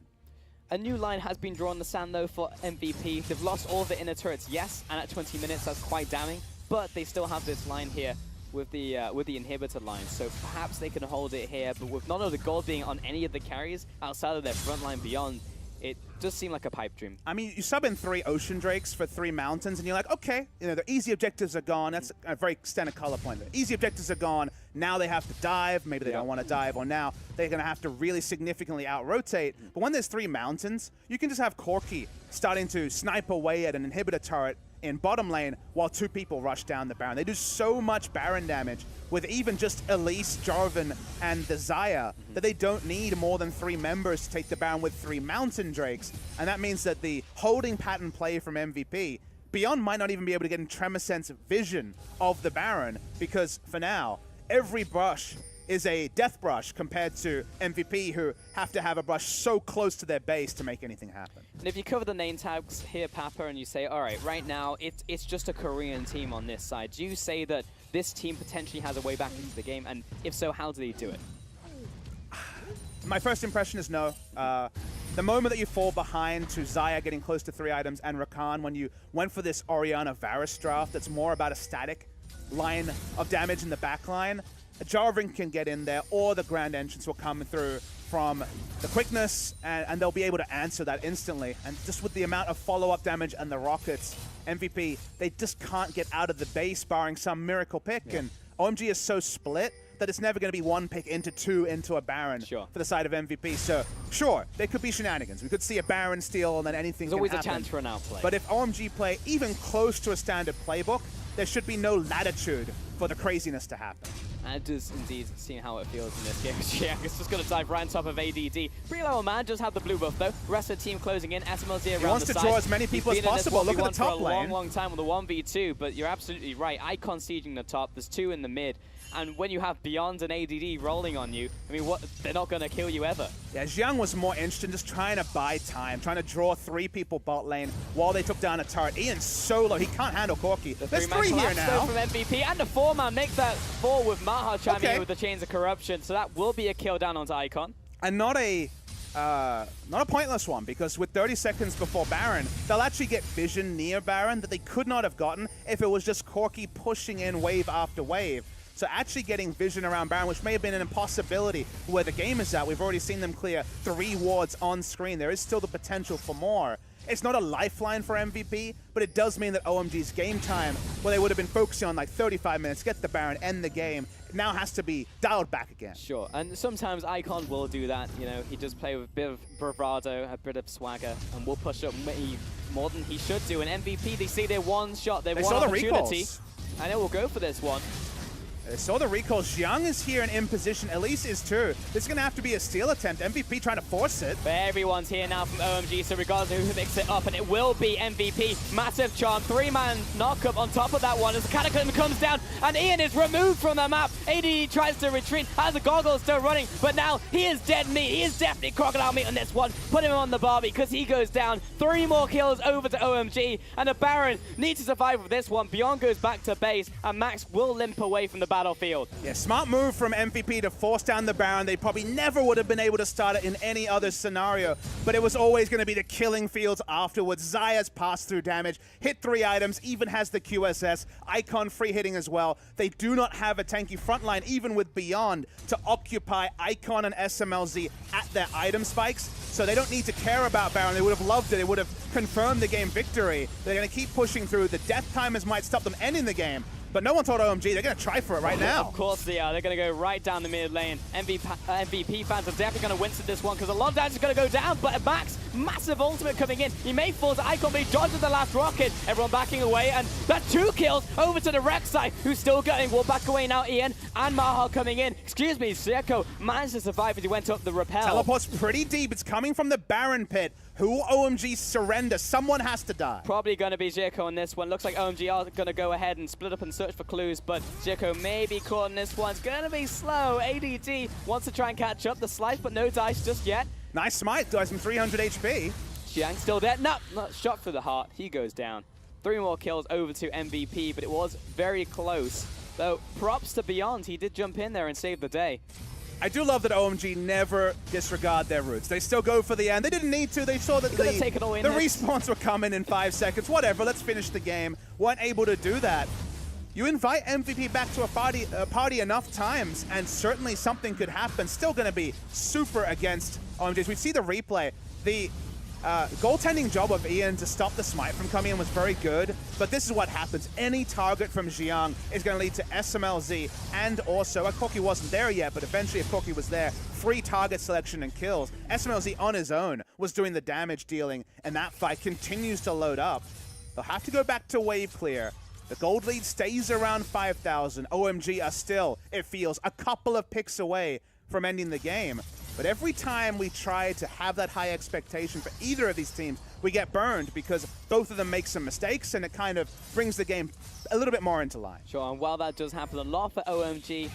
A new line has been drawn in the sand though for MVP. They've lost all the inner turrets, yes, and at 20 minutes that's quite damning, but they still have this line here with the inhibitor line, so perhaps they can hold it here, but with none of the gold being on any of the carries outside of their front line Beyond, it does seem like a pipe dream. I mean, you sub in 3 Ocean Drakes for 3 Mountains, and you're like, okay, you know, the easy objectives are gone. That's a very standard color point. The easy objectives are gone. Now they have to dive. Maybe they don't want to dive, or now they're going to have to really significantly out-rotate. But when there's 3 Mountains, you can just have Corki starting to snipe away at an inhibitor turret in bottom lane while 2 people rush down the Baron. They do so much Baron damage with even just Elise, Jarvan, and the Xayah that they don't need more than 3 members to take the Baron with 3 Mountain Drakes. And that means that the holding pattern play from MVP, Beyond might not even be able to get in Tremorsense vision of the Baron, because for now, every brush is a death brush compared to MVP, who have to have a brush so close to their base to make anything happen. And if you cover the name tags here, Papa, and you say, all right, right now, it's just a Korean team on this side, do you say that this team potentially has a way back into the game? And if so, how do they do it? My first impression is no. The moment that you fall behind to Xayah getting close to 3 items and Rakan, when you went for this Orianna Varus draft that's more about a static line of damage in the back line, Jarvan can get in there, or the Grand Entrance will come through from the quickness, and they'll be able to answer that instantly. And just with the amount of follow-up damage and the rockets, MVP, they just can't get out of the base barring some miracle pick. Yeah. And OMG is so split that it's never going to be 1 pick into 2 into a Baron for the side of MVP. So, sure, there could be shenanigans. We could see a Baron steal and then anything can happen. There's always a chance for an outplay. But if OMG play even close to a standard playbook, there should be no latitude for the craziness to happen. And it does indeed seem how it feels in this game. Xiang is just going to dive right on top of ADD. Pretty low man, just have the blue buff though. Rest of the team closing in. SMLZ around the side. He wants to draw as many people as possible. Look at the top lane. For a long time with the 1v2, but you're absolutely right. Icon sieging the top. There's 2 in the mid. And when you have Beyond and ADD rolling on you, I mean, they're not going to kill you ever. Yeah, Xiang was more interested in just trying to buy time, trying to draw 3 people bot lane while they took down a turret. Ian's solo, he can't handle Corki. There's 3 here now. From MVP, and the 4-man makes that 4 with Maha chiming in with the Chains of Corruption, so that will be a kill down onto Icon. And not a pointless one, because with 30 seconds before Baron, they'll actually get vision near Baron that they could not have gotten if it was just Corki pushing in wave after wave. So actually getting vision around Baron, which may have been an impossibility where the game is at. We've already seen them clear 3 wards on screen. There is still the potential for more. It's not a lifeline for MVP, but it does mean that OMG's game time, where they would have been focusing on like 35 minutes, get the Baron, end the game, now has to be dialed back again. Sure, and sometimes Icon will do that. You know, he does play with a bit of bravado, a bit of swagger, and will push up more than he should do. And MVP, they see their one shot, their one opportunity, and it will go for this one. They saw the recall. Xiang is here and in position. Elise is too. This is going to have to be a steal attempt. MVP trying to force it. But everyone's here now from OMG, so regardless of who picks it up, and it will be MVP. Massive charm, 3-man knockup on top of that one as the Cataclysm comes down, and Ian is removed from the map. AD tries to retreat, has the goggles still running, but now he is dead meat. He is definitely crocodile meat on this one. Put him on the Barbie because he goes down. 3 more kills over to OMG, and the Baron needs to survive with this one. Beyond goes back to base, and Max will limp away from the battlefield. Yeah, smart move from MVP to force down the Baron. They probably never would have been able to start it in any other scenario, but it was always going to be the killing fields afterwards. Xayah's pass-through damage, hit 3 items, even has the QSS. Icon free hitting as well. They do not have a tanky frontline, even with Beyond, to occupy Icon and SMLZ at their item spikes, so they don't need to care about Baron. They would have loved it. It would have confirmed the game victory. They're going to keep pushing through. The death timers might stop them ending the game, but no one told OMG they're going to try for it right now. Of course they are. They're going to go right down the mid lane. MVP fans are definitely going to wince at this one because a lot of damage is going to go down, but Max, massive ultimate coming in. He may fall to Icon, but he dodges the last rocket. Everyone backing away, and that's 2 kills over to the Rek'Sai, who's still going. We'll back away now, Ian, and Maha coming in. Excuse me, Zeko managed to survive as he went up the rappel. Teleport's pretty deep. It's coming from the Baron pit. Who will OMG surrender? Someone has to die. Probably going to be Zeko on this one. Looks like OMG are going to go ahead and split up and search for clues, but Zeko may be caught in this one. It's going to be slow. ADD wants to try and catch up. The slice, but no dice just yet. Nice smite, guys, from 300 HP. Xiang still dead. No, not shot through the heart. He goes down. 3 more kills over to MVP, but it was very close. Though, props to Beyond. He did jump in there and save the day. I do love that OMG never disregard their roots. They still go for the end. They didn't need to. They saw that the respawns were coming in 5 seconds. Whatever, let's finish the game. Weren't able to do that. You invite MVP back to a party enough times, and certainly something could happen. Still going to be super against OMG. We see the replay. The Goaltending job of Ian to stop the smite from coming in was very good, but this is what happens. Any target from Xiang is going to lead to SMLZ, and also, Corki wasn't there yet, but eventually if Corki was there, free target selection and kills. SMLZ on his own was doing the damage dealing, and that fight continues to load up. They'll have to go back to wave clear. The gold lead stays around 5,000. OMG are still, it feels, a couple of picks away from ending the game. But every time we try to have that high expectation for either of these teams, we get burned because both of them make some mistakes, and it kind of brings the game a little bit more into line. Sure, and while that does happen a lot for OMG,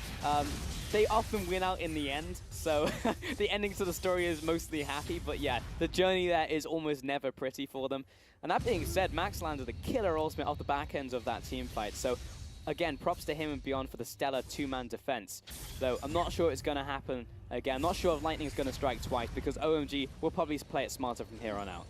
they often win out in the end, so the ending to the story is mostly happy, but yeah, the journey there is almost never pretty for them. And that being said, Max landed a killer ultimate off the back end of that team fight, so again, props to him and Beyond for the stellar two-man defense. Though I'm not sure it's going to happen again. I'm not sure if Lightning's going to strike twice because OMG will probably play it smarter from here on out.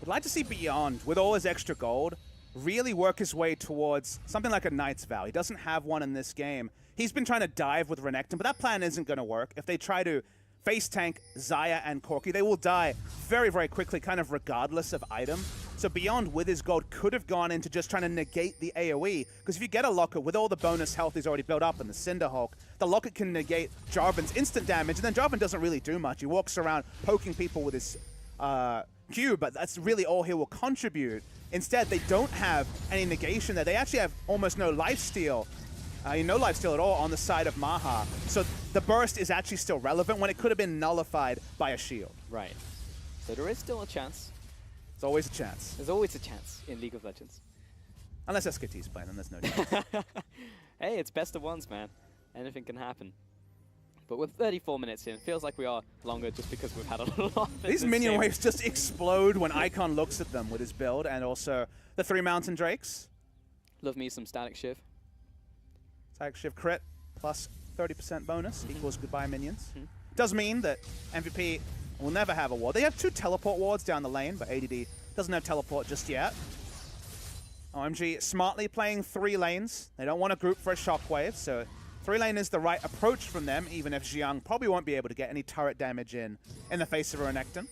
I'd like to see Beyond, with all his extra gold, really work his way towards something like a Knight's Vow. He doesn't have one in this game. He's been trying to dive with Renekton, but that plan isn't going to work. If they try to face tank Xayah and Corki, they will die very, very quickly, kind of regardless of item. So Beyond, with his gold, could have gone into just trying to negate the AoE, because if you get a Locket with all the bonus health he's already built up in the Cinderhulk, the Locket can negate Jarvan's instant damage, and then Jarvan doesn't really do much. He walks around poking people with his Q, but that's really all he will contribute. Instead, they don't have any negation there. They actually have almost no lifesteal. No lifesteal at all on the side of Maha. So the burst is actually still relevant when it could have been nullified by a shield. Right. So there is still a chance. There's always a chance. There's always a chance in League of Legends. Unless SKT's playing, then there's no chance. Hey, it's best of ones, man. Anything can happen. But with 34 minutes in, it feels like we are longer just because we've had a lot of These minion waves just explode when Icon looks at them with his build, and also the 3 Mountain Drakes. Love me some Static Shiv. Static Shiv crit plus 30% bonus equals goodbye minions. Does mean that MVP will never have a ward. They have 2 teleport wards down the lane, but ADD doesn't have teleport just yet. OMG smartly playing 3 lanes. They don't want to group for a shockwave, so 3 lane is the right approach from them, even if Xiang probably won't be able to get any turret damage in the face of a Renekton.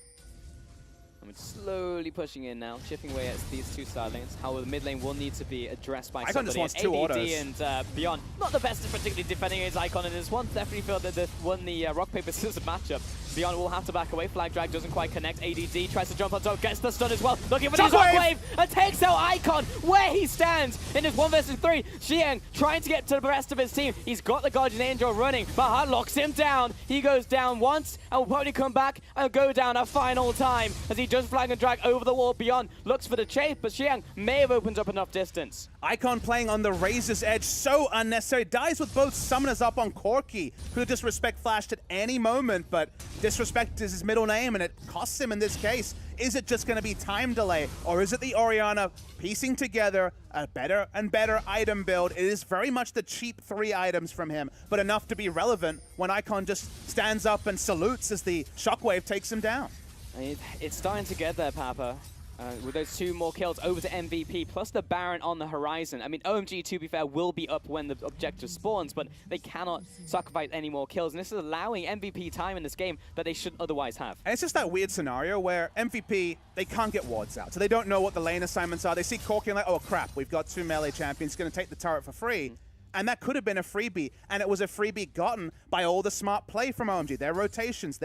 I'm slowly pushing in now, chipping away at these 2 side lanes. However, the mid lane will need to be addressed by Icon somebody. just wants 2 autos. And Beyond, not the best at particularly defending his Icon in this one. Definitely feel that they won the rock, paper, scissors matchup. Beyond will have to back away. Flag drag doesn't quite connect. ADD tries to jump on top, gets the stun as well. Looking for the shockwave and takes out Icon where he stands in his 1 versus 3. Xiang trying to get to the rest of his team. He's got the Guardian Angel running. Baha locks him down. He goes down once and will probably come back and go down a final time as he does flag and drag over the wall. Beyond looks for the chase, but Xiang may have opened up enough distance. Icon playing on the razor's edge, so unnecessary. Dies with both summoners up on Corki, who disrespect flashed at any moment, but disrespect is his middle name, and it costs him in this case. Is it just going to be time delay, or is it the Orianna piecing together a better and better item build? It is very much the cheap 3 items from him, but enough to be relevant when Icon just stands up and salutes as the shockwave takes him down. It's starting to get there, Papa. With those 2 more kills over to MVP, plus the Baron on the horizon. I mean, OMG, to be fair, will be up when the objective spawns, but they cannot sacrifice any more kills. And this is allowing MVP time in this game that they shouldn't otherwise have. And it's just that weird scenario where MVP, they can't get wards out. So they don't know what the lane assignments are. They see Corki and like, oh crap, we've got 2 melee champions going to take the turret for free. And that could have been a freebie. And it was a freebie gotten by all the smart play from OMG. Their rotations,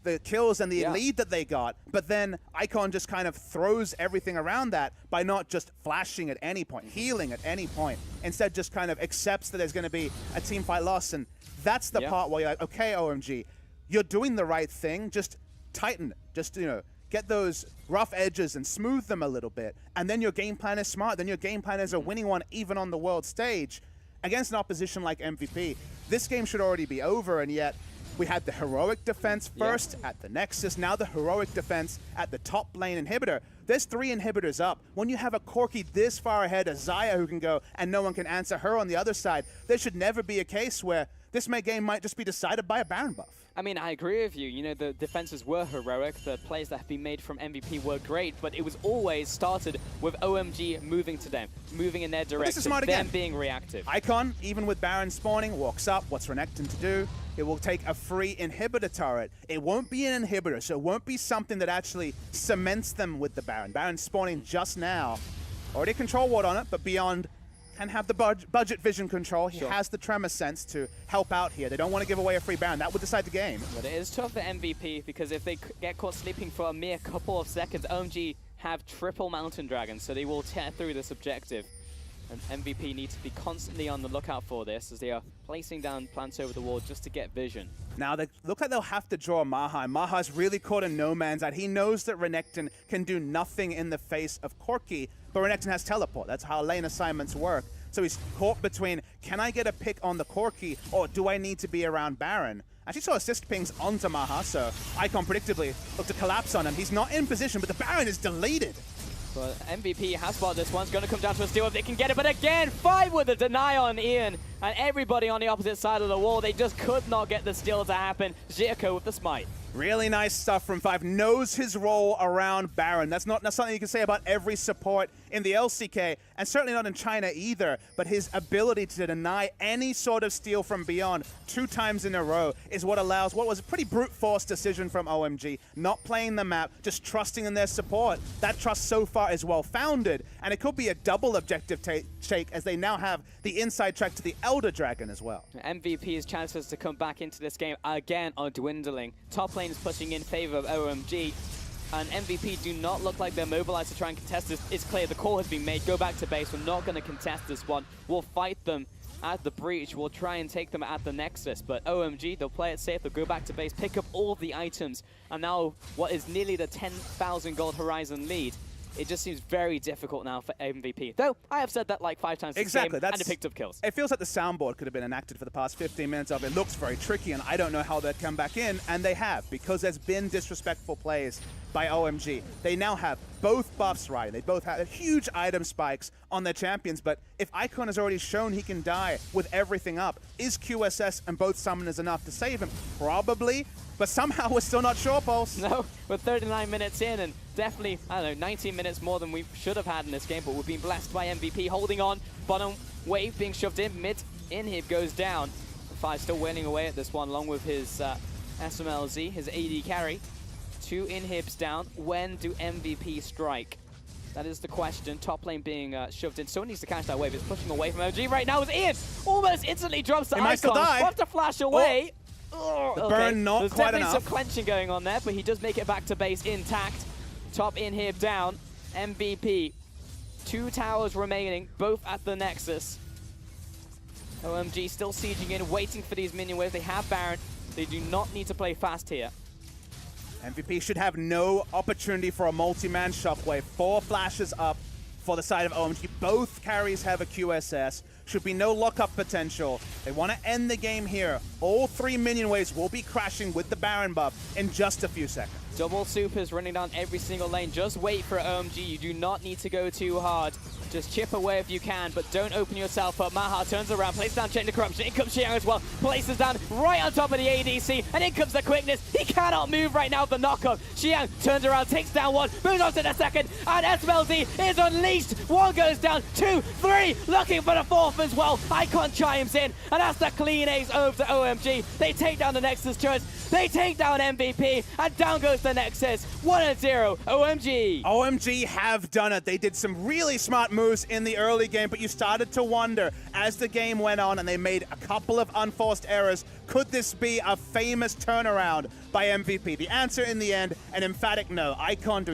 the kills and the lead that they got, but then Icon just kind of throws everything around that by not just flashing at any point, healing at any point. Instead, just kind of accepts that there's going to be a team fight loss, and that's the part where you're like, okay, OMG, you're doing the right thing, just tighten it, just, you know, get those rough edges and smooth them a little bit, and then your game plan is smart, then your game plan is a winning one even on the world stage. Against an opposition like MVP, this game should already be over, and yet we had the heroic defense first at the Nexus, now the heroic defense at the top lane inhibitor. There's 3 inhibitors up. When you have a Corki this far ahead, a Xayah who can go and no one can answer her on the other side, there should never be a case where this game might just be decided by a Baron buff. I mean, I agree with you. You know, the defenses were heroic. The plays that have been made from MVP were great, but it was always started with OMG moving to them, moving in their direction, this is smart them again. being reactive. Icon, even with Baron spawning, walks up. What's Renekton to do? It will take a free inhibitor turret. It won't be an inhibitor, so it won't be something that actually cements them with the Baron. Baron spawning just now. Already control ward on it, but beyond can have the budget vision control. He has the tremor sense to help out here. They don't want to give away a free Baron. That would decide the game. But it is tough for MVP because if they get caught sleeping for a mere couple of seconds, OMG have triple Mountain Dragons, so they will tear through this objective. And MVP needs to be constantly on the lookout for this as they are placing down plants over the wall just to get vision. Now, they look like they'll have to draw Maha. Maha's really caught in no man's land. He knows that Renekton can do nothing in the face of Corki, but Renekton has teleport. That's how lane assignments work. So he's caught between, can I get a pick on the Corki, or do I need to be around Baron? Actually saw assist pings onto Maha, so Icon predictably looked to collapse on him. He's not in position, but the Baron is deleted. But MVP has spotted this one. It's going to come down to a steal if they can get it. But again, 5 with a deny on Ian. And everybody on the opposite side of the wall, they just could not get the steal to happen. Zirko with the smite. Really nice stuff from 5. Knows his role around Baron. That's something you can say about every support in the LCK, and certainly not in China either. But his ability to deny any sort of steal from beyond 2 times in a row is what allows what was a pretty brute force decision from OMG. Not playing the map, just trusting in their support. That trust so far is well founded, and it could be a double objective shake as they now have the inside track to the Elder Dragon as well. MVP's chances to come back into this game again are dwindling. Top lane is pushing in favor of OMG, and MVP do not look like they're mobilized to try and contest this. It's clear the call has been made. Go back to base. We're not going to contest this one. We'll fight them at the breach. We'll try and take them at the Nexus. But OMG, they'll play it safe. They'll go back to base, pick up all the items. And now what is nearly the 10,000 gold Horizon lead, it just seems very difficult now for MVP. Though, I have said that like 5 times this game, and it picked up kills. It feels like the soundboard could have been enacted for the past 15 minutes of it. Looks very tricky, and I don't know how they'd come back in, and they have, because there's been disrespectful plays by OMG. They now have both buffs right. They both have huge item spikes on their champions, but if Icon has already shown he can die with everything up, is QSS and both summoners enough to save him? Probably, but somehow we're still not sure, Pulse. No, we're 39 minutes in, and definitely, I don't know, 19 minutes more than we should have had in this game, but we've been blessed by MVP holding on. Bottom wave being shoved in, mid inhib goes down. Five still winning away at this one, along with his SMLZ, his AD carry. 2 inhibs down. When do MVP strike? That is the question. Top lane being shoved in. Someone needs to catch that wave. It's pushing away from OMG right now. It's Ian. Almost instantly drops the icon. Might still die. We'll have to flash away. The burn not There's quite definitely enough. some clenching going on there, but he does make it back to base intact. Top inhib down. MVP. 2 towers remaining, both at the Nexus. OMG still sieging in, waiting for these minion waves. They have Baron. They do not need to play fast here. MVP should have no opportunity for a multi-man shockwave. 4 flashes up for the side of OMG. Both carries have a QSS. Should be no lockup potential. They want to end the game here. All 3 minion waves will be crashing with the Baron buff in just a few seconds. Double supers running down every single lane. Just wait for OMG. You do not need to go too hard. Just chip away if you can, but don't open yourself up. Maha turns around, places down Chain of Corruption. In comes Xiang as well. Places down right on top of the ADC, and in comes the quickness. He cannot move right now with the knockup. Xiang turns around, takes down 1, moves on to the 2nd, and SMLZ is unleashed. 1 goes down, 2, 3, looking for the 4th as well. Icon chimes in, and that's the clean ace over to OMG. They take down the Nexus Church, they take down MVP, and down goes the Nexus. 1-0, OMG. OMG have done it. They did some really smart moves in the early game, but you started to wonder as the game went on and they made a couple of unforced errors. Could this be a famous turnaround by MVP? The answer in the end, an emphatic no. Icon do